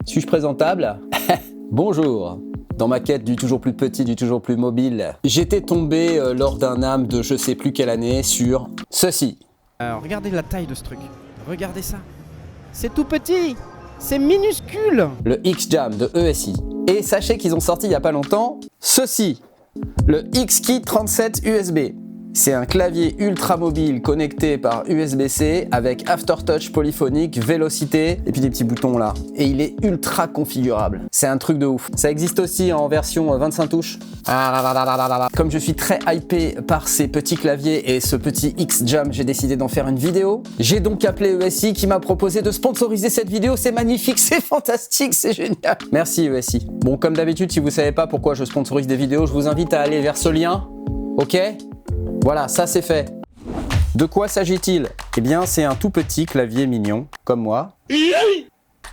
Suis-je présentable? Bonjour. Dans ma quête du toujours plus petit, du toujours plus mobile, j'étais tombé lors d'un AM de je sais plus quelle année sur ceci. Regardez la taille de ce truc. Regardez ça. C'est tout petit. C'est minuscule. Le X-Jam de ESI. Et sachez qu'ils ont sorti il y a pas longtemps ceci. Le X-Key 37 USB. C'est un clavier ultra mobile connecté par USB-C avec aftertouch polyphonique, vélocité et puis des petits boutons là. Et il est ultra configurable. C'est un truc de ouf. Ça existe aussi en version 25 touches. Comme je suis très hypé par ces petits claviers et ce petit X-Jam, j'ai décidé d'en faire une vidéo. J'ai donc appelé ESI qui m'a proposé de sponsoriser cette vidéo. C'est magnifique, c'est fantastique, c'est génial. Merci ESI. Bon, comme d'habitude, si vous savez pas pourquoi je sponsorise des vidéos, je vous invite à aller vers ce lien. Ok ? Voilà, ça c'est fait. De quoi s'agit-il? Eh bien, c'est un tout petit clavier mignon, comme moi,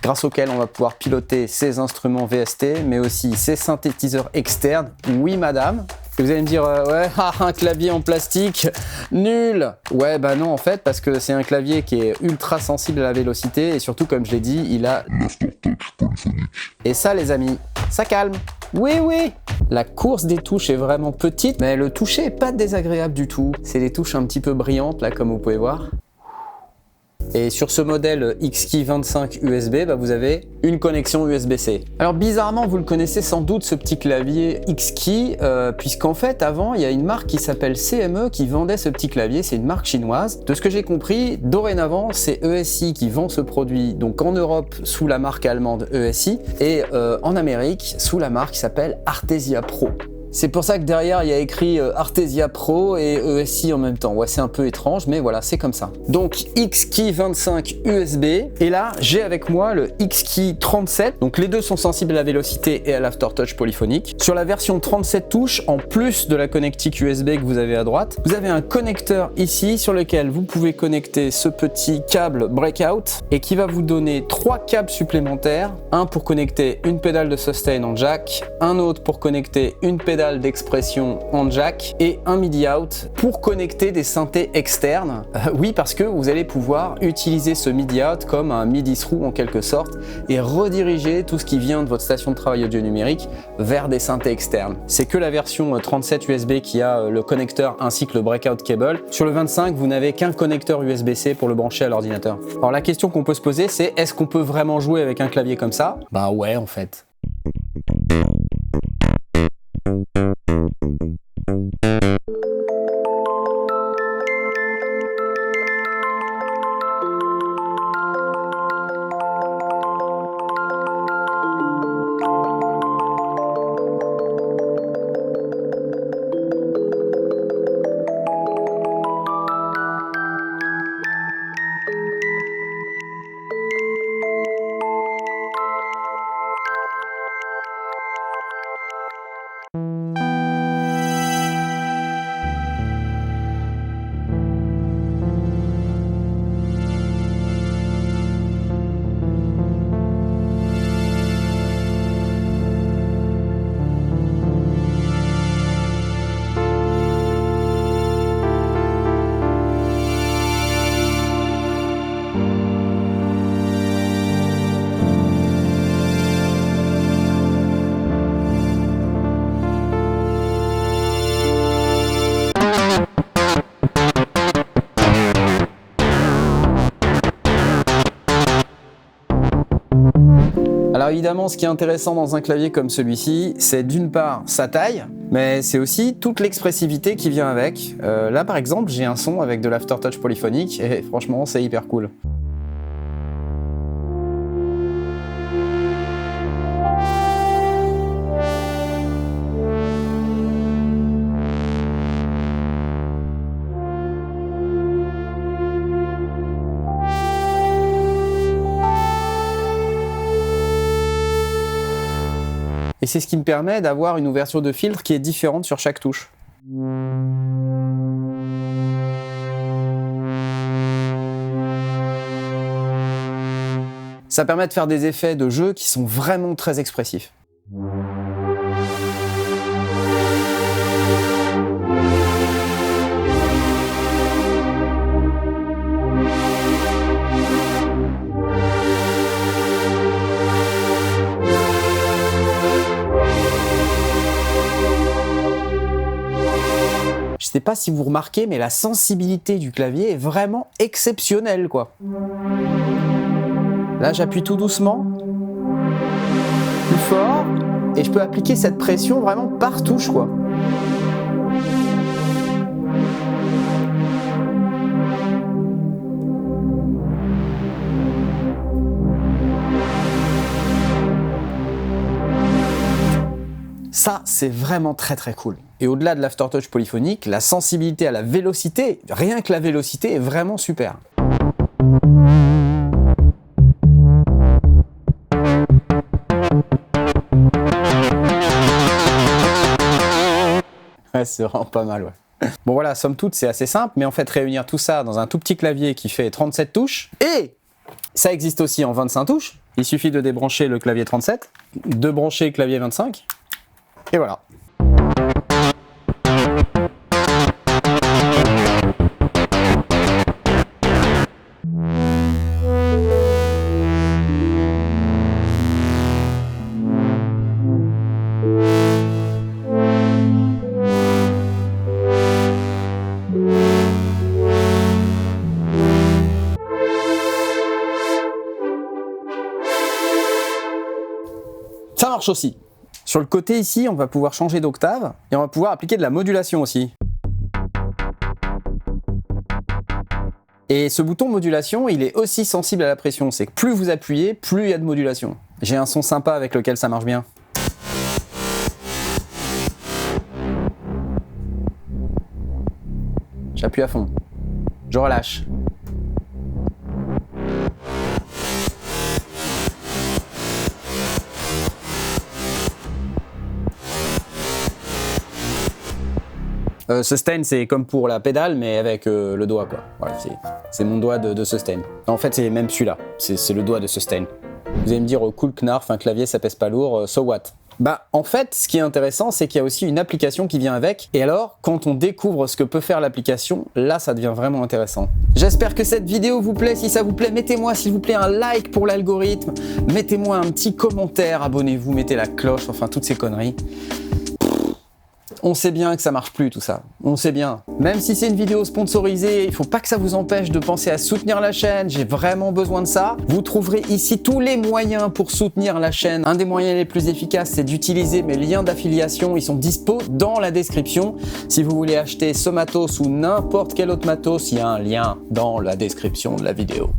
grâce auquel on va pouvoir piloter ces instruments VST, mais aussi ces synthétiseurs externes. Oui, madame. Et vous allez me dire, ouais, un clavier en plastique, nul. Ouais, bah non, en fait, parce que c'est un clavier qui est ultra sensible à la vélocité, et surtout, comme je l'ai dit, il a l'aftertouch polyphonique. Et ça, les amis, ça calme. Oui, oui. La course des touches est vraiment petite, mais le toucher est pas désagréable du tout. C'est des touches un petit peu brillantes, là, comme vous pouvez voir. Et sur ce modèle X-Key 25 USB, bah vous avez une connexion USB-C. Alors bizarrement, vous le connaissez sans doute ce petit clavier X-Key, puisqu'en fait avant, il y a une marque qui s'appelle CME qui vendait ce petit clavier, c'est une marque chinoise. De ce que j'ai compris, dorénavant, c'est ESI qui vend ce produit, donc en Europe sous la marque allemande ESI, et en Amérique sous la marque qui s'appelle Artesia Pro. C'est pour ça que derrière il y a écrit Artesia Pro et ESI en même temps. Ouais, c'est un peu étrange, mais voilà, c'est comme ça. Donc X-Key 25 USB, et là j'ai avec moi le X-Key 37. Donc les deux sont sensibles à la vélocité et à l'aftertouch polyphonique. Sur la version 37 touches, en plus de la connectique USB que vous avez à droite, vous avez un connecteur ici sur lequel vous pouvez connecter ce petit câble breakout et qui va vous donner 3 câbles supplémentaires. Un pour connecter une pédale de sustain en jack, un autre pour connecter une pédale d'expression en jack et un MIDI out pour connecter des synthés externes. Oui, parce que vous allez pouvoir utiliser ce MIDI out comme un MIDI through en quelque sorte et rediriger tout ce qui vient de votre station de travail audio numérique vers des synthés externes. C'est que la version 37 USB qui a le connecteur ainsi que le breakout cable. Sur le 25, vous n'avez qu'un connecteur USB-C pour le brancher à l'ordinateur. Alors la question qu'on peut se poser, c'est est-ce qu'on peut vraiment jouer avec un clavier comme ça? Bah ouais, en fait. Alors évidemment, ce qui est intéressant dans un clavier comme celui-ci, c'est d'une part sa taille, mais c'est aussi toute l'expressivité qui vient avec. Là par exemple, j'ai un son avec de l'aftertouch polyphonique et franchement, c'est hyper cool. Et c'est ce qui me permet d'avoir une ouverture de filtre qui est différente sur chaque touche. Ça permet de faire des effets de jeu qui sont vraiment très expressifs. Je sais pas si vous remarquez, mais la sensibilité du clavier est vraiment exceptionnelle, quoi. Là, j'appuie tout doucement, plus fort, et je peux appliquer cette pression vraiment par touche, quoi. Ça, c'est vraiment très très cool. Et au-delà de l'aftertouch polyphonique, la sensibilité à la vélocité, rien que la vélocité est vraiment super. Ouais, c'est vraiment pas mal, ouais. Bon voilà, somme toute, c'est assez simple, mais en fait, réunir tout ça dans un tout petit clavier qui fait 37 touches, et ça existe aussi en 25 touches, il suffit de débrancher le clavier 37, de brancher le clavier 25, et voilà. Ça marche aussi. Sur le côté ici, on va pouvoir changer d'octave et on va pouvoir appliquer de la modulation aussi. Et ce bouton modulation, il est aussi sensible à la pression. C'est que plus vous appuyez, plus il y a de modulation. J'ai un son sympa avec lequel ça marche bien. J'appuie à fond. Je relâche. Sustain, c'est comme pour la pédale, mais avec le doigt, quoi. Voilà, c'est mon doigt de sustain. En fait, c'est même celui-là. C'est le doigt de sustain. Vous allez me dire, cool knarf, un clavier, ça pèse pas lourd, so what? Bah, en fait, ce qui est intéressant, c'est qu'il y a aussi une application qui vient avec. Et alors, quand on découvre ce que peut faire l'application, là, ça devient vraiment intéressant. J'espère que cette vidéo vous plaît. Si ça vous plaît, mettez-moi, s'il vous plaît, un like pour l'algorithme. Mettez-moi un petit commentaire, abonnez-vous, mettez la cloche, enfin, toutes ces conneries. On sait bien que ça marche plus tout ça, on sait bien. Même si c'est une vidéo sponsorisée, il faut pas que ça vous empêche de penser à soutenir la chaîne, j'ai vraiment besoin de ça. Vous trouverez ici tous les moyens pour soutenir la chaîne. Un des moyens les plus efficaces, c'est d'utiliser mes liens d'affiliation, ils sont dispo dans la description. Si vous voulez acheter ce matos ou n'importe quel autre matos, il y a un lien dans la description de la vidéo.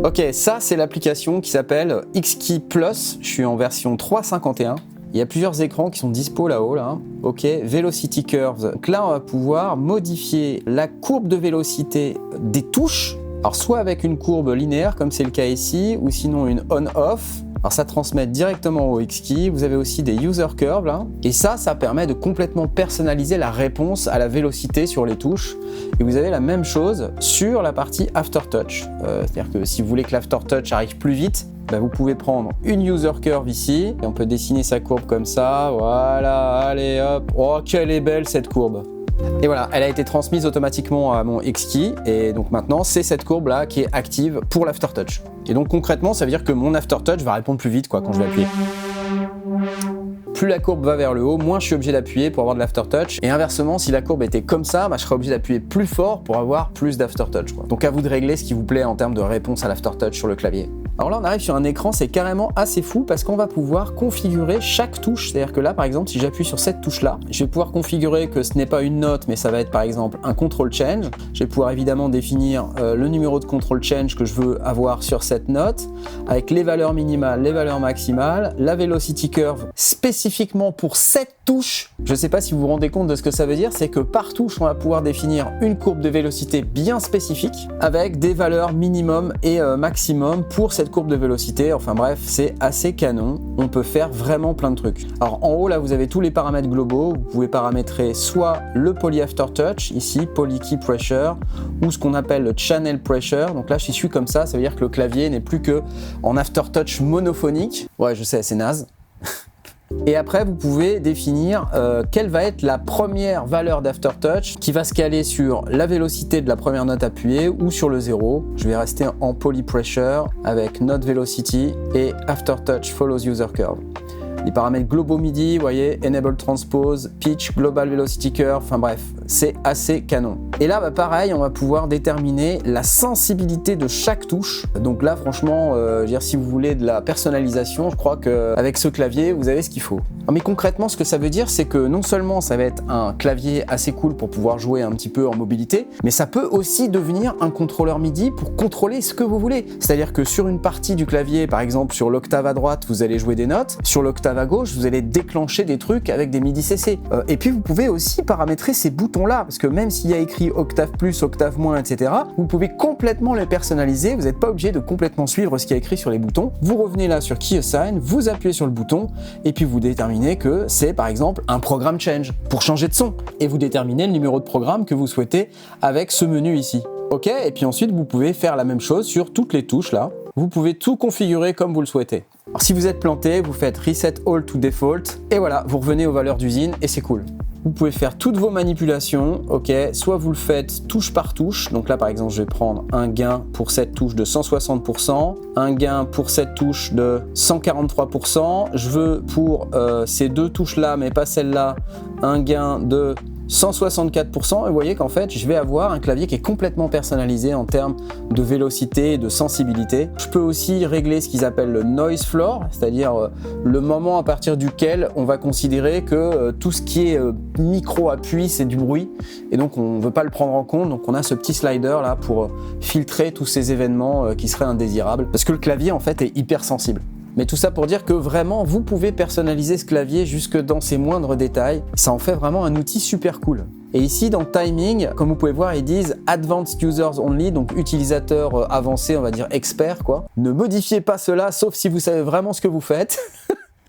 Ok, ça c'est l'application qui s'appelle XKey Plus, je suis en version 3.51. Il y a plusieurs écrans qui sont dispo là-haut, là. Ok, Velocity Curves. Donc là, on va pouvoir modifier la courbe de vélocité des touches. Alors, soit avec une courbe linéaire, comme c'est le cas ici, ou sinon une on-off. Alors, ça transmet directement au XKey. Vous avez aussi des user curves, là. Et ça permet de complètement personnaliser la réponse à la vélocité sur les touches. Et vous avez la même chose sur la partie Aftertouch. C'est-à-dire que si vous voulez que l'Aftertouch arrive plus vite, bah vous pouvez prendre une user curve ici et on peut dessiner sa courbe comme ça. Voilà, allez hop. Oh, qu'elle est belle cette courbe. Et voilà, elle a été transmise automatiquement à mon XKey et donc maintenant c'est cette courbe là qui est active pour l'Aftertouch. Et donc concrètement, ça veut dire que mon Aftertouch va répondre plus vite quoi quand je vais appuyer. Plus la courbe va vers le haut, moins je suis obligé d'appuyer pour avoir de l'aftertouch. Et inversement, si la courbe était comme ça, bah, je serais obligé d'appuyer plus fort pour avoir plus d'aftertouch. Donc à vous de régler ce qui vous plaît en termes de réponse à l'aftertouch sur le clavier. Alors là, on arrive sur un écran, c'est carrément assez fou parce qu'on va pouvoir configurer chaque touche. C'est-à-dire que là, par exemple, si j'appuie sur cette touche-là, je vais pouvoir configurer que ce n'est pas une note, mais ça va être par exemple un control change. Je vais pouvoir évidemment définir le numéro de control change que je veux avoir sur cette note, avec les valeurs minimales, les valeurs maximales, la velocity curve spécifiquement pour cette touche. Je ne sais pas si vous vous rendez compte de ce que ça veut dire, c'est que par touche, on va pouvoir définir une courbe de vélocité bien spécifique avec des valeurs minimum et maximum pour cette courbe de vélocité. Enfin bref, c'est assez canon. On peut faire vraiment plein de trucs. Alors en haut, là, vous avez tous les paramètres globaux. Vous pouvez paramétrer soit le poly aftertouch, ici, poly key pressure, ou ce qu'on appelle le channel pressure. Donc là, je suis comme ça veut dire que le clavier n'est plus que en aftertouch monophonique. Ouais, je sais, c'est naze. Et après, vous pouvez définir quelle va être la première valeur d'aftertouch qui va se caler sur la vélocité de la première note appuyée ou sur le 0. Je vais rester en poly pressure avec note velocity et aftertouch follows user curve. les paramètres globaux MIDI, vous voyez, Enable Transpose, Pitch, Global Velocity Curve, enfin bref, c'est assez canon. Et là, pareil, on va pouvoir déterminer la sensibilité de chaque touche. Donc là, franchement, je veux dire, si vous voulez de la personnalisation, je crois qu'avec ce clavier, vous avez ce qu'il faut. Mais concrètement, ce que ça veut dire, c'est que non seulement ça va être un clavier assez cool pour pouvoir jouer un petit peu en mobilité, mais ça peut aussi devenir un contrôleur MIDI pour contrôler ce que vous voulez. C'est-à-dire que sur une partie du clavier, par exemple sur l'octave à droite, vous allez jouer des notes, sur l'octave à gauche, vous allez déclencher des trucs avec des MIDI CC. Et puis vous pouvez aussi paramétrer ces boutons-là, parce que même s'il y a écrit octave plus, octave moins, etc., vous pouvez complètement les personnaliser, vous n'êtes pas obligé de complètement suivre ce qui est écrit sur les boutons. Vous revenez là sur Key Assign, vous appuyez sur le bouton, et puis vous déterminez que c'est par exemple un programme change, pour changer de son, et vous déterminez le numéro de programme que vous souhaitez avec ce menu ici. Ok, et puis ensuite vous pouvez faire la même chose sur toutes les touches là. Vous pouvez tout configurer comme vous le souhaitez. Alors si vous êtes planté, vous faites Reset All to Default, et voilà, vous revenez aux valeurs d'usine, et c'est cool. Vous pouvez faire toutes vos manipulations, ok, soit vous le faites touche par touche, donc là par exemple je vais prendre un gain pour cette touche de 160%, un gain pour cette touche de 143%, je veux pour ces deux touches là mais pas celle-là, un gain de 164%, et vous voyez qu'en fait je vais avoir un clavier qui est complètement personnalisé en termes de vélocité et de sensibilité. Je peux aussi régler ce qu'ils appellent le noise floor, c'est-à-dire le moment à partir duquel on va considérer que tout ce qui est micro-appui c'est du bruit, et donc on ne veut pas le prendre en compte, donc on a ce petit slider là pour filtrer tous ces événements qui seraient indésirables, parce que le clavier en fait est hyper sensible. Mais tout ça pour dire que vraiment, vous pouvez personnaliser ce clavier jusque dans ses moindres détails. Ça en fait vraiment un outil super cool. Et ici, dans Timing, comme vous pouvez voir, ils disent Advanced Users Only, donc utilisateurs avancés, on va dire experts, quoi. Ne modifiez pas cela, sauf si vous savez vraiment ce que vous faites.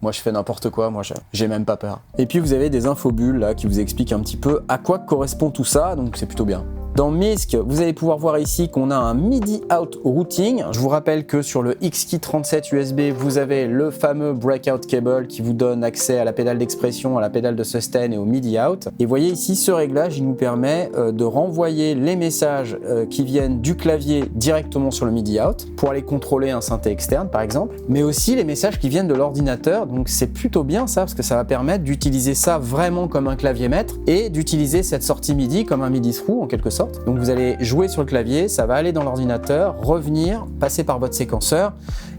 Moi, je fais n'importe quoi, moi, j'ai même pas peur. Et puis, vous avez des infobulles, là, qui vous expliquent un petit peu à quoi correspond tout ça, donc c'est plutôt bien. Dans MISC, vous allez pouvoir voir ici qu'on a un MIDI Out Routing. Je vous rappelle que sur le X-Key 37 USB, vous avez le fameux Breakout Cable qui vous donne accès à la pédale d'expression, à la pédale de sustain et au MIDI Out. Et vous voyez ici, ce réglage, il nous permet de renvoyer les messages qui viennent du clavier directement sur le MIDI Out pour aller contrôler un synthé externe, par exemple, mais aussi les messages qui viennent de l'ordinateur. Donc c'est plutôt bien ça, parce que ça va permettre d'utiliser ça vraiment comme un clavier maître et d'utiliser cette sortie MIDI comme un MIDI through en quelque sorte. Donc vous allez jouer sur le clavier, ça va aller dans l'ordinateur, revenir, passer par votre séquenceur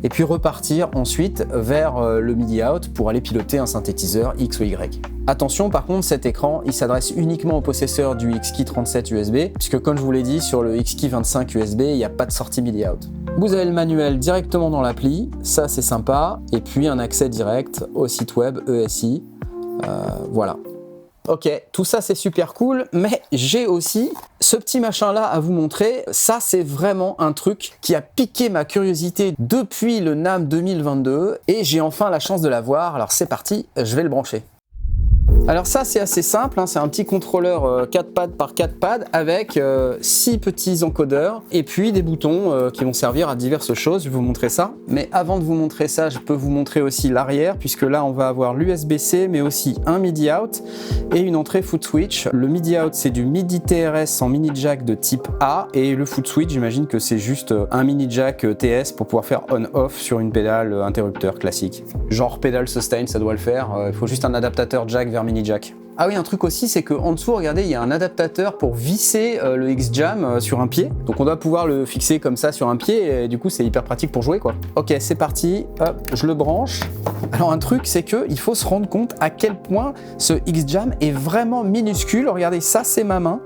et puis repartir ensuite vers le MIDI out pour aller piloter un synthétiseur X ou Y. Attention par contre, cet écran il s'adresse uniquement au possesseur du X-Key 37 USB puisque comme je vous l'ai dit sur le X-Key 25 USB il n'y a pas de sortie MIDI out. Vous avez le manuel directement dans l'appli, ça c'est sympa, et puis un accès direct au site web ESI, voilà. Ok, tout ça c'est super cool, mais j'ai aussi ce petit machin là à vous montrer. Ça c'est vraiment un truc qui a piqué ma curiosité depuis le NAMM 2022 et j'ai enfin la chance de l'avoir. Alors c'est parti, je vais le brancher. Alors ça c'est assez simple, hein, c'est un petit contrôleur 4 pads par 4 pads avec 6 petits encodeurs et puis des boutons qui vont servir à diverses choses. Je vais vous montrer ça. Mais avant de vous montrer ça, je peux vous montrer aussi l'arrière puisque là on va avoir l'USB-C mais aussi un MIDI out et une entrée foot switch. Le MIDI out c'est du MIDI TRS en mini jack de type A et le foot switch j'imagine que c'est juste un mini jack TS pour pouvoir faire on-off sur une pédale interrupteur classique. Genre pédale sustain ça doit le faire, il faut juste un adaptateur jack vers mini jack. Ah oui, un truc aussi, c'est qu'en dessous, regardez, il y a un adaptateur pour visser le X-Jam sur un pied. Donc on doit pouvoir le fixer comme ça sur un pied et du coup c'est hyper pratique pour jouer quoi. Ok, c'est parti, hop, je le branche. Alors un truc, c'est qu'il faut se rendre compte à quel point ce X-Jam est vraiment minuscule. Regardez, ça c'est ma main.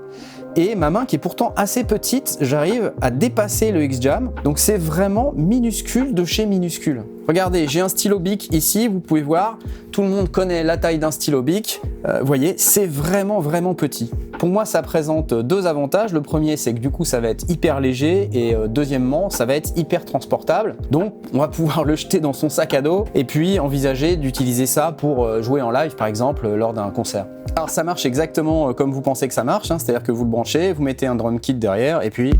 Et ma main qui est pourtant assez petite, j'arrive à dépasser le X-Jam. Donc c'est vraiment minuscule de chez minuscule. Regardez, j'ai un stylo Bic ici, vous pouvez voir. Tout le monde connaît la taille d'un stylo Bic. Vous voyez, c'est vraiment petit. Pour moi, ça présente deux avantages. Le premier, c'est que du coup, ça va être hyper léger. Et deuxièmement, ça va être hyper transportable. Donc, on va pouvoir le jeter dans son sac à dos et puis envisager d'utiliser ça pour jouer en live, par exemple, lors d'un concert. Alors, ça marche exactement comme vous pensez que ça marche. Hein, c'est-à-dire que vous le branchez, vous mettez un drum kit derrière et puis...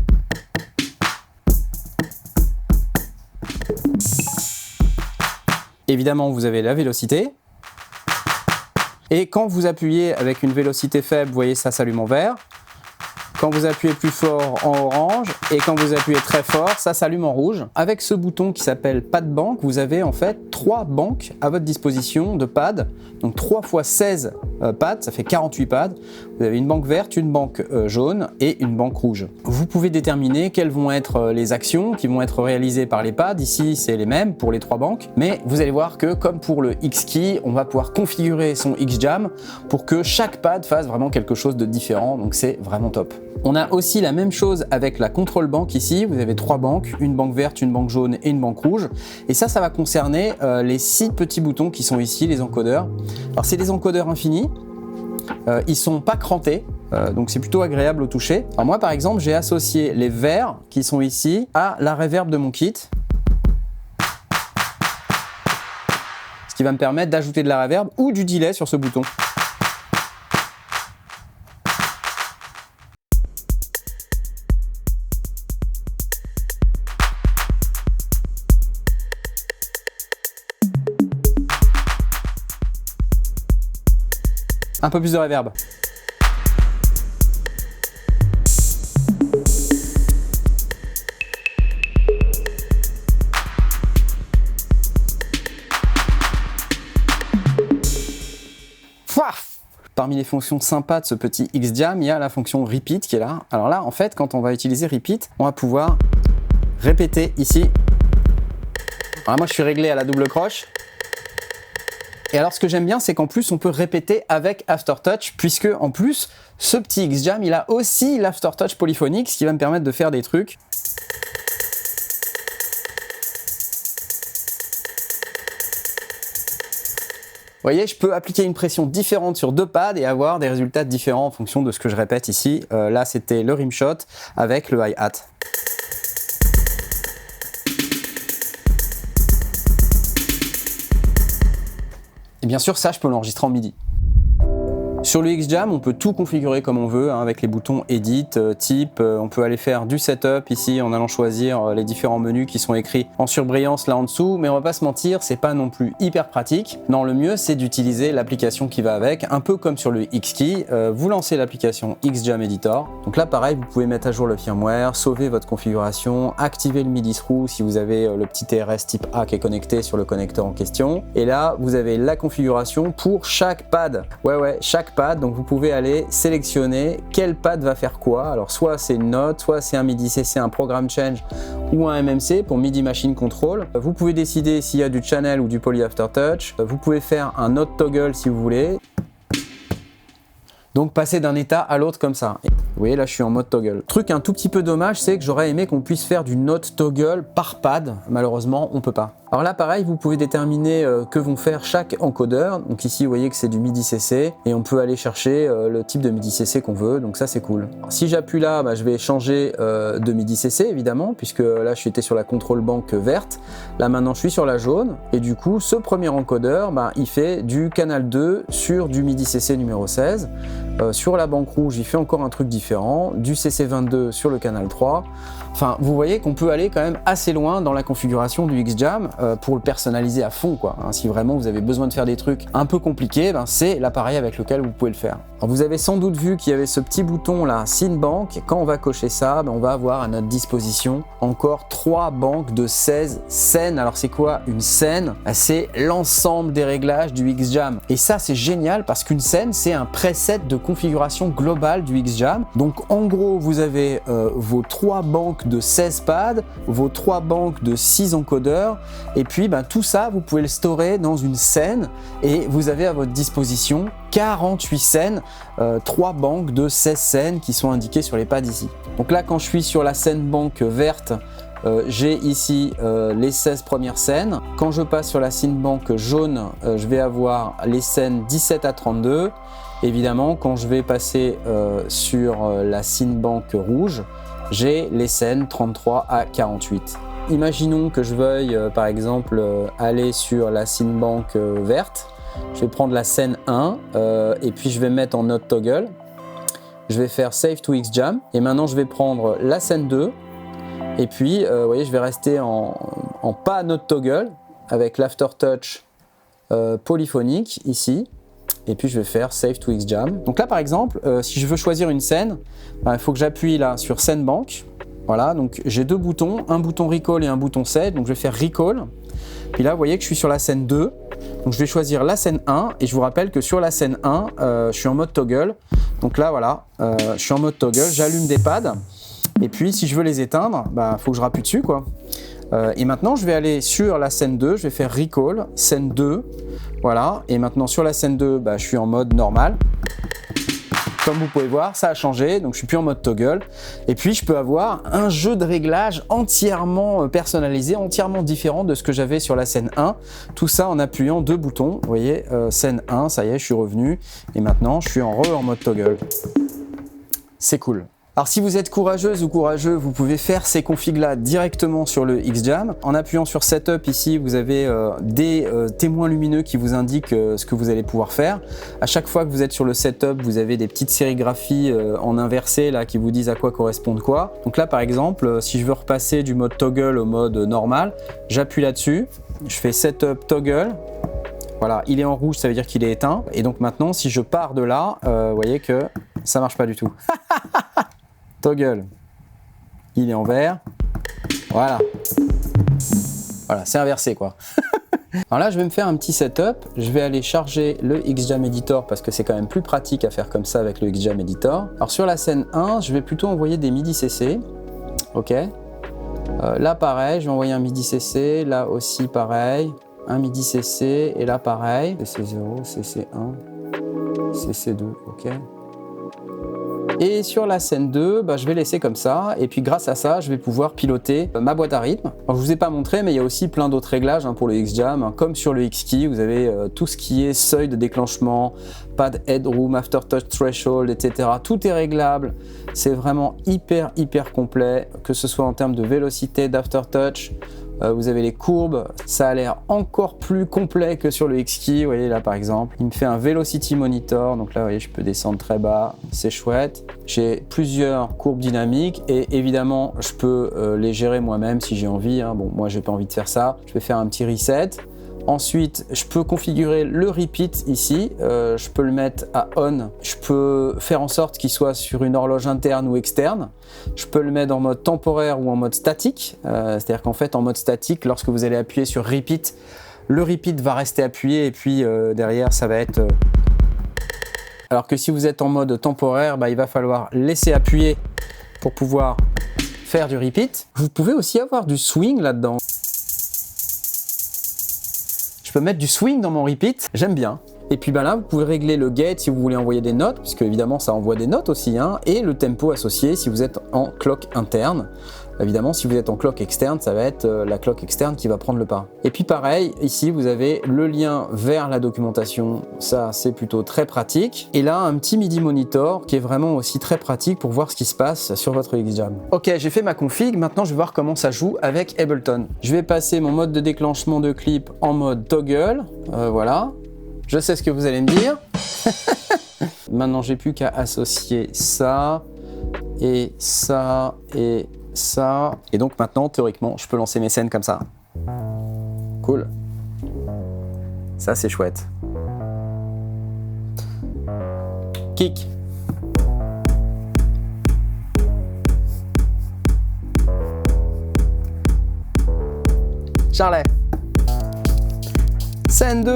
Évidemment, vous avez la vélocité. Et quand vous appuyez avec une vélocité faible, vous voyez, ça s'allume en vert. Quand vous appuyez plus fort en orange, Et quand vous appuyez très fort, ça s'allume en rouge. Avec ce bouton qui s'appelle Pad Bank, vous avez en fait 3 banques à votre disposition de pads. Donc 3 x 16 pads, ça fait 48 pads. Vous avez une banque verte, une banque jaune et une banque rouge. Vous pouvez déterminer quelles vont être les actions qui vont être réalisées par les pads. Ici, c'est les mêmes pour les 3 banques. Mais vous allez voir que comme pour le X-Key, on va pouvoir configurer son X-Jam pour que chaque pad fasse vraiment quelque chose de différent. Donc c'est vraiment top. On a aussi la même chose avec la control bank ici. Vous avez 3 banques, une banque verte, une banque jaune et une banque rouge. Et ça va concerner les 6 petits boutons qui sont ici, les encodeurs. Alors c'est des encodeurs infinis. Ils sont pas crantés, donc c'est plutôt agréable au toucher. Alors moi par exemple j'ai associé les verts qui sont ici à la reverb de mon kit, ce qui va me permettre d'ajouter de la reverb ou du delay sur ce bouton. Un peu plus de reverb. Parmi les fonctions sympas de ce petit X-Jam, il y a la fonction Repeat qui est là. Alors là, en fait, quand on va utiliser Repeat, on va pouvoir répéter ici. Alors moi, je suis réglé à la double croche. Et alors ce que j'aime bien, c'est qu'en plus on peut répéter avec Aftertouch, puisque en plus ce petit X-Jam il a aussi l'Aftertouch polyphonique, ce qui va me permettre de faire des trucs. Vous voyez, je peux appliquer une pression différente sur 2 pads et avoir des résultats différents en fonction de ce que je répète ici. Là c'était le rimshot avec le hi-hat. Et bien sûr, ça, je peux l'enregistrer en MIDI. Sur le X-Jam, on peut tout configurer comme on veut, hein, avec les boutons Edit, Type. On peut aller faire du setup ici en allant choisir les différents menus qui sont écrits en surbrillance là en dessous. Mais on va pas se mentir, c'est pas non plus hyper pratique. Non, le mieux, c'est d'utiliser l'application qui va avec, un peu comme sur le X-Key. Vous lancez l'application X-Jam Editor. Donc là, pareil, vous pouvez mettre à jour le firmware, sauver votre configuration, activer le MIDI through si vous avez le petit TRS type A qui est connecté sur le connecteur en question. Et là, vous avez la configuration pour chaque pad. Ouais, chaque pad, donc vous pouvez aller sélectionner quel pad va faire quoi. Alors soit c'est une note, soit c'est un MIDI CC, un program change ou un MMC pour MIDI machine control. Vous pouvez décider s'il y a du channel ou du poly aftertouch. Vous pouvez faire un note toggle si vous voulez. Donc passer d'un état à l'autre comme ça. Vous voyez, là je suis en mode toggle. Truc un tout petit peu dommage, c'est que j'aurais aimé qu'on puisse faire du note toggle par pad. Malheureusement, on peut pas. Alors là pareil, vous pouvez déterminer que vont faire chaque encodeur. Donc ici vous voyez que c'est du MIDI CC et on peut aller chercher le type de MIDI CC qu'on veut, donc ça c'est cool. Si j'appuie là, je vais changer de MIDI CC évidemment, puisque là j'étais sur la control bank verte. Là maintenant je suis sur la jaune et du coup ce premier encodeur, il fait du canal 2 sur du MIDI CC numéro 16. Sur la banque rouge, il fait encore un truc différent, du CC22 sur le canal 3. Enfin, vous voyez qu'on peut aller quand même assez loin dans la configuration du X-Jam pour le personnaliser à fond, quoi. Si vraiment vous avez besoin de faire des trucs un peu compliqués, c'est l'appareil avec lequel vous pouvez le faire. Alors, vous avez sans doute vu qu'il y avait ce petit bouton là, Scene Bank. Quand on va cocher ça, on va avoir à notre disposition encore 3 banques de 16 scènes. Alors c'est quoi une scène? C'est l'ensemble des réglages du X-Jam. Et ça c'est génial parce qu'une scène c'est un preset de configuration globale du X-Jam. Donc en gros vous avez vos 3 banques de 16 pads, vos 3 banques de 6 encodeurs et puis tout ça vous pouvez le storer dans une scène et vous avez à votre disposition 48 scènes, 3 banques de 16 scènes qui sont indiquées sur les pads ici. Donc là quand je suis sur la scène banque verte, j'ai ici les 16 premières scènes. Quand je passe sur la scène banque jaune, je vais avoir les scènes 17 à 32. Évidemment, quand je vais passer sur la scène banque rouge, j'ai les scènes 33 à 48. Imaginons que je veuille par exemple aller sur la scène banque verte. Je vais prendre la scène 1 et puis je vais mettre en note toggle. Je vais faire Save to X-Jam et maintenant je vais prendre la scène 2 et puis vous voyez, je vais rester en pas note toggle avec l'aftertouch polyphonique ici. Et puis je vais faire Save to X-Jam. Donc là par exemple, si je veux choisir une scène, il faut que j'appuie là sur scène banque. Voilà, donc j'ai deux boutons, un bouton recall et un bouton set, donc je vais faire recall. Puis là, vous voyez que je suis sur la scène 2, donc je vais choisir la scène 1, et je vous rappelle que sur la scène 1, je suis en mode toggle. Donc là, voilà, je suis en mode toggle, j'allume des pads, et puis si je veux les éteindre, bah, faut que je rappuie dessus, quoi. Et maintenant, je vais aller sur la scène 2, je vais faire recall, scène 2, voilà, et maintenant sur la scène 2, bah, je suis en mode normal. Comme vous pouvez voir, ça a changé, donc je suis plus en mode toggle. Et puis je peux avoir un jeu de réglage entièrement personnalisé, entièrement différent de ce que j'avais sur la scène 1. Tout ça en appuyant deux boutons. Vous voyez, scène 1, ça y est, je suis revenu. Et maintenant, je suis en mode toggle. C'est cool. Alors si vous êtes courageuse ou courageux, vous pouvez faire ces configs-là directement sur le XJam. En appuyant sur Setup ici, vous avez des témoins lumineux qui vous indiquent ce que vous allez pouvoir faire. À chaque fois que vous êtes sur le Setup, vous avez des petites sérigraphies en inversé là, qui vous disent à quoi correspondent quoi. Donc là par exemple, si je veux repasser du mode toggle au mode normal, j'appuie là-dessus, je fais Setup Toggle. Voilà, il est en rouge, ça veut dire qu'il est éteint. Et donc maintenant, si je pars de là, vous voyez que ça marche pas du tout. Toggle, il est en vert, voilà, c'est inversé quoi. Alors là je vais me faire un petit setup, je vais aller charger le XJam Editor parce que c'est quand même plus pratique à faire comme ça avec le XJam Editor. Alors sur la scène 1, je vais plutôt envoyer des MIDI CC, ok. Là pareil, je vais envoyer un MIDI CC, là aussi pareil, un MIDI CC, et là pareil, CC0, CC1, CC2, ok. Et sur la scène 2, bah, je vais laisser comme ça, et puis grâce à ça, je vais pouvoir piloter ma boîte à rythme. Alors, je vous ai pas montré, mais il y a aussi plein d'autres réglages pour le XJam, comme sur le XKey, vous avez tout ce qui est seuil de déclenchement, pad headroom, aftertouch threshold, etc. Tout est réglable, c'est vraiment hyper complet, que ce soit en termes de vélocité, d'aftertouch. Vous avez les courbes, ça a l'air encore plus complet que sur le XKey, vous voyez là par exemple. Il me fait un Velocity Monitor, donc là vous voyez je peux descendre très bas, c'est chouette. J'ai plusieurs courbes dynamiques et évidemment je peux les gérer moi-même si j'ai envie. Bon, moi j'ai pas envie de faire ça, je vais faire un petit reset. Ensuite, je peux configurer le repeat ici, je peux le mettre à on, je peux faire en sorte qu'il soit sur une horloge interne ou externe, je peux le mettre en mode temporaire ou en mode statique, c'est-à-dire qu'en fait en mode statique, lorsque vous allez appuyer sur repeat, le repeat va rester appuyé et puis derrière ça va être... Alors que si vous êtes en mode temporaire, bah, il va falloir laisser appuyer pour pouvoir faire du repeat. Vous pouvez aussi avoir du swing là-dedans. Je peux mettre du swing dans mon repeat, j'aime bien. Et puis là, vous pouvez régler le gate si vous voulez envoyer des notes, puisque évidemment ça envoie des notes aussi, et le tempo associé si vous êtes en clock interne. Évidemment, si vous êtes en clock externe, ça va être la clock externe qui va prendre le pas. Et puis pareil, ici vous avez le lien vers la documentation, ça c'est plutôt très pratique. Et là, un petit MIDI monitor qui est vraiment aussi très pratique pour voir ce qui se passe sur votre XJam. Ok, j'ai fait ma config, maintenant je vais voir comment ça joue avec Ableton. Je vais passer mon mode de déclenchement de clip en mode toggle, voilà. Je sais ce que vous allez me dire. Maintenant, j'ai plus qu'à associer ça, et ça, et ça. Et donc maintenant, théoriquement, je peux lancer mes scènes comme ça. Cool. Ça, c'est chouette. Kick. Charlet. Scène 2.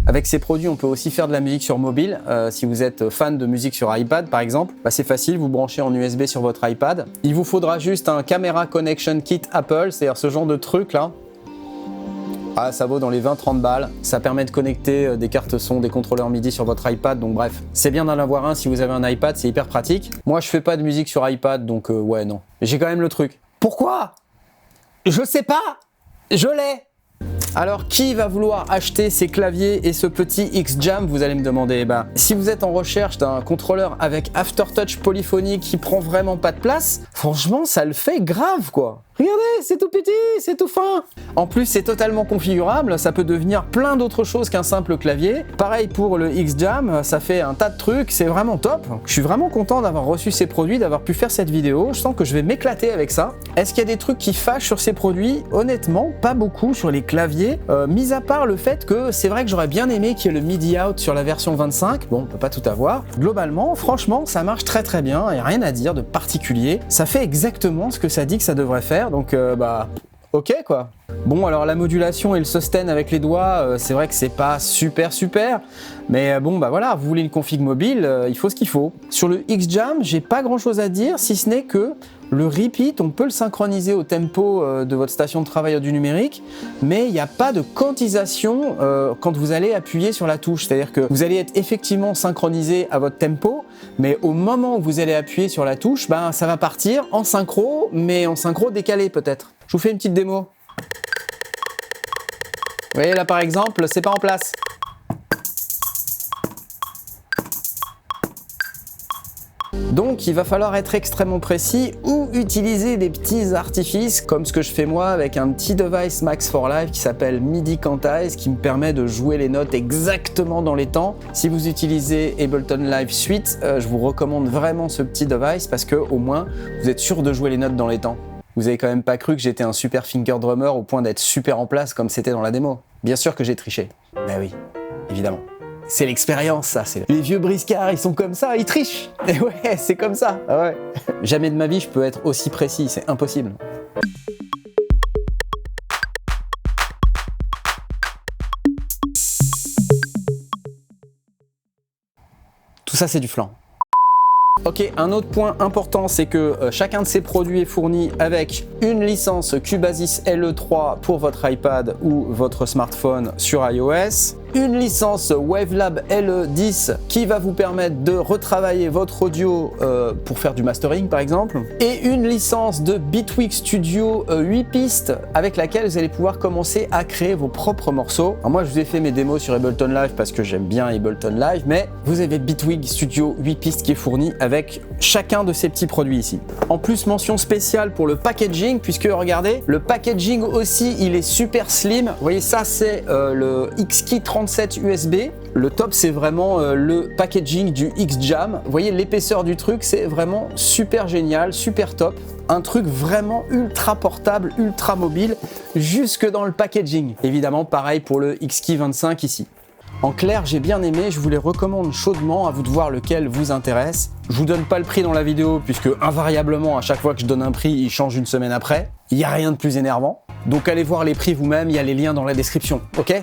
Avec ces produits, on peut aussi faire de la musique sur mobile. Si vous êtes fan de musique sur iPad, par exemple, bah c'est facile, vous branchez en USB sur votre iPad. Il vous faudra juste un Camera Connection Kit Apple, c'est-à-dire ce genre de truc là. Ah, ça vaut dans les 20-30 balles. Ça permet de connecter des cartes son, des contrôleurs MIDI sur votre iPad, donc bref. C'est bien d'en avoir un si vous avez un iPad, c'est hyper pratique. Moi, je fais pas de musique sur iPad, donc ouais, non. Mais j'ai quand même le truc. Pourquoi? Je sais pas. Je l'ai. Alors qui va vouloir acheter ces claviers et ce petit X-Jam, vous allez me demander. Si vous êtes en recherche d'un contrôleur avec aftertouch polyphonique qui prend vraiment pas de place, franchement ça le fait grave quoi. Regardez, c'est tout petit, c'est tout fin. En plus, c'est totalement configurable, ça peut devenir plein d'autres choses qu'un simple clavier. Pareil pour le X-Jam, ça fait un tas de trucs, c'est vraiment top. Je suis vraiment content d'avoir reçu ces produits, d'avoir pu faire cette vidéo. Je sens que je vais m'éclater avec ça. Est-ce qu'il y a des trucs qui fâchent sur ces produits? Honnêtement, pas beaucoup sur les claviers, mis à part le fait que c'est vrai que j'aurais bien aimé qu'il y ait le MIDI out sur la version 25. Bon, on peut pas tout avoir. Globalement, franchement, ça marche très très bien, il n'y a rien à dire de particulier. Ça fait exactement ce que ça dit que ça devrait faire. Donc ok quoi. Bon alors la modulation et le sustain avec les doigts, c'est vrai que c'est pas super, mais bon voilà, vous voulez une config mobile, il faut ce qu'il faut. Sur le X-Jam, j'ai pas grand chose à dire si ce n'est que le repeat, on peut le synchroniser au tempo de votre station de travail du numérique, mais il n'y a pas de quantisation quand vous allez appuyer sur la touche. C'est-à-dire que vous allez être effectivement synchronisé à votre tempo, mais au moment où vous allez appuyer sur la touche, ça va partir en synchro, mais en synchro décalé peut-être. Je vous fais une petite démo. Vous voyez là par exemple, c'est pas en place. Donc il va falloir être extrêmement précis ou utiliser des petits artifices comme ce que je fais moi avec un petit device Max for Live qui s'appelle MIDI Quantize qui me permet de jouer les notes exactement dans les temps. Si vous utilisez Ableton Live Suite, je vous recommande vraiment ce petit device parce que au moins vous êtes sûr de jouer les notes dans les temps. Vous avez quand même pas cru que j'étais un super finger drummer au point d'être super en place comme c'était dans la démo. Bien sûr que j'ai triché. Ben oui, évidemment. C'est l'expérience, ça. Les vieux briscards, ils sont comme ça, ils trichent. Et ouais, c'est comme ça. Ah ouais. Jamais de ma vie, je peux être aussi précis, c'est impossible. Tout ça, c'est du flan. Ok, un autre point important, c'est que chacun de ces produits est fourni avec une licence Cubasis LE3 pour votre iPad ou votre smartphone sur iOS, une licence Wavelab LE10 qui va vous permettre de retravailler votre audio pour faire du mastering par exemple, et une licence de Bitwig Studio 8 pistes avec laquelle vous allez pouvoir commencer à créer vos propres morceaux. Alors moi je vous ai fait mes démos sur Ableton Live parce que j'aime bien Ableton Live, mais vous avez Bitwig Studio 8 pistes qui est fourni avec chacun de ces petits produits ici. En plus, mention spéciale pour le packaging, puisque regardez, le packaging aussi il est super slim. Vous voyez ça, c'est le X-Key 37 USB. Le top, c'est vraiment le packaging du X-Jam. Vous voyez l'épaisseur du truc, c'est vraiment super génial, super top. Un truc vraiment ultra portable, ultra mobile, jusque dans le packaging. Évidemment, pareil pour le X-Key 25 ici. En clair, j'ai bien aimé, je vous les recommande chaudement, à vous de voir lequel vous intéresse. Je vous donne pas le prix dans la vidéo, puisque invariablement, à chaque fois que je donne un prix, il change une semaine après. Il n'y a rien de plus énervant. Donc allez voir les prix vous-même, il y a les liens dans la description, ok ?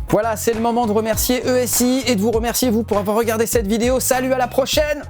Voilà, c'est le moment de remercier ESI et de vous remercier vous pour avoir regardé cette vidéo. Salut, à la prochaine!